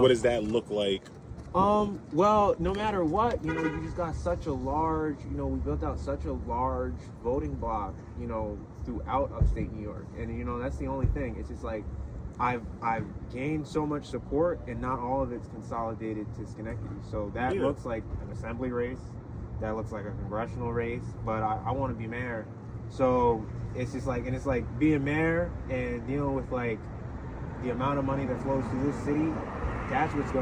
What does that look like? Well, no matter what, you just got such a large, we built out such a large voting block, throughout upstate New York. And, that's the only thing. It's just like, I've gained so much support, and not all of it's consolidated to Schenectady. So that looks like an assembly race. That looks like a congressional race. But I want to be mayor. So it's just like, and it's like being mayor and dealing with like the amount of money that flows through this city. That's what's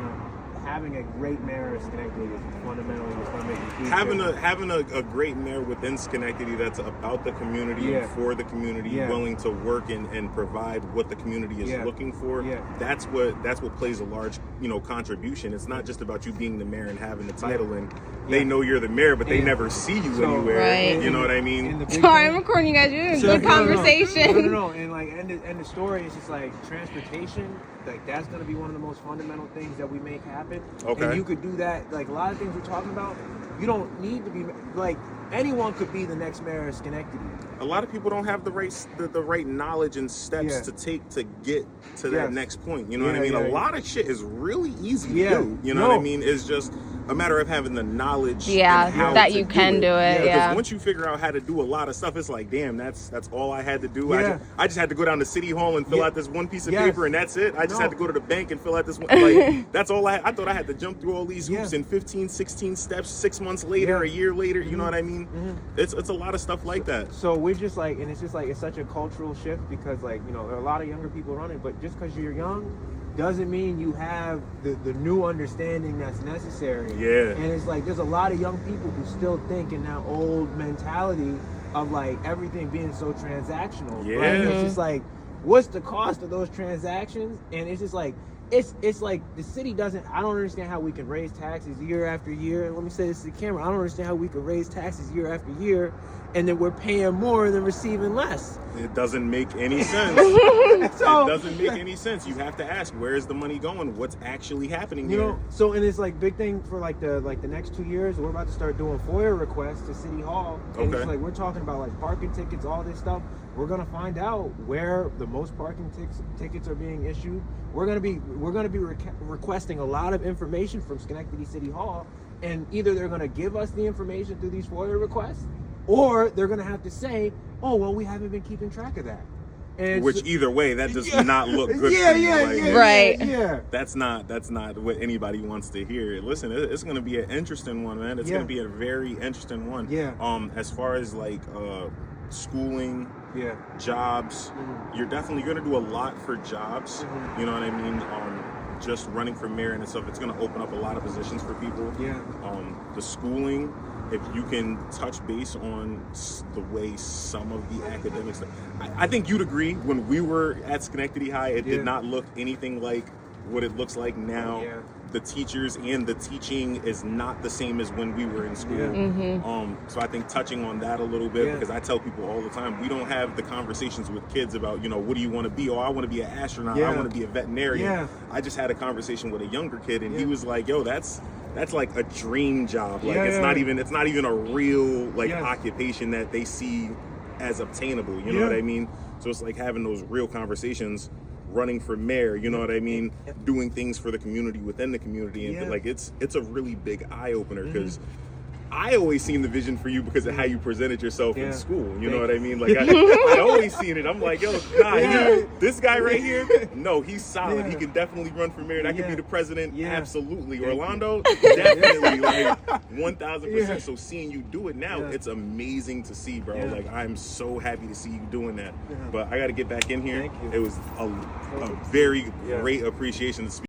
having a great mayor of Schenectady is fundamentally what's going to make a huge having a great mayor within Schenectady that's about the community and for the community, willing to work and provide what the community is looking for. That's what plays a large contribution. It's not just about you being the mayor and having the title and they know you're the mayor, but they never see you anywhere. Right. You know what I mean? Sorry, I'm recording you guys. You're doing good conversation. No. And like, and the story is just like transportation. Like that's going to be one of the most fundamental things that we make happen. Okay. And you could do that. Like a lot of things we're talking about, you don't need to be like anyone could be the next mayor of Schenectady. A lot of people don't have the right knowledge and steps to take to get to that next point. You know what I mean? A lot of shit is really easy to do. You know what I mean? It's just a matter of having the knowledge. That you can do it. Because once you figure out how to do a lot of stuff, it's like, damn, that's all I had to do. I just had to go down to City Hall and fill out this one piece of paper, and that's it. I just had to go to the bank and fill out this one. Like, that's all I thought I had to jump through all these hoops in 15, 16 steps, 6 months later, a year later. You know what I mean? It's a lot of stuff like that. So we're just like, and it's just like, it's such a cultural shift because like, there are a lot of younger people running, but just because you're young doesn't mean you have the new understanding that's necessary. And it's like, there's a lot of young people who still think in that old mentality of like everything being so transactional. Right? It's just like, what's the cost of those transactions? And it's just like, it's like the city doesn't, I don't understand how we can raise taxes year after year. And let me say this to the camera, I don't understand how we can raise taxes year after year and then we're paying more than receiving less. It doesn't make any sense. It doesn't make any sense. You have to ask, where is the money going? What's actually happening here? So and it's like big thing for like the next 2 years, we're about to start doing FOIA requests to City Hall. And it's like we're talking about like parking tickets, all this stuff. We're gonna find out where the most parking tickets are being issued. We're gonna be requesting a lot of information from Schenectady City Hall, and either they're gonna give us the information through these FOIA requests, or they're gonna have to say, "Oh, well, we haven't been keeping track of that." And which either way, that does not look good for you. That's not what anybody wants to hear. Listen, it's gonna be an interesting one, man. It's gonna be a very interesting one. As far as like schooling, jobs, you're gonna do a lot for jobs. You know what I mean? Just running for mayor and stuff, it's gonna open up a lot of positions for people. The schooling, if you can touch base on the way some of the academics, I think you'd agree when we were at Schenectady High, it did not look anything like what it looks like now. The teachers and the teaching is not the same as when we were in school. So I think touching on that a little bit, because I tell people all the time, we don't have the conversations with kids about, what do you want to be? Oh, I want to be an astronaut. I want to be a veterinarian. I just had a conversation with a younger kid, and he was like, yo, that's like a dream job. Like it's not even a real occupation that they see as obtainable. You know what I mean? So it's like having those real conversations, running for mayor, you know what I mean? Doing things for the community within the community, and like it's a really big eye opener because I always seen the vision for you because of how you presented yourself in school. You know what I mean? Like I always seen it. I'm like, yo, this guy right here, no, he's solid. He can definitely run for mayor. That could be the president. Absolutely. Orlando, definitely, like 1,000%. So seeing you do it now, it's amazing to see, bro. Like I'm so happy to see you doing that. But I got to get back in here. It was a very great appreciation to speak.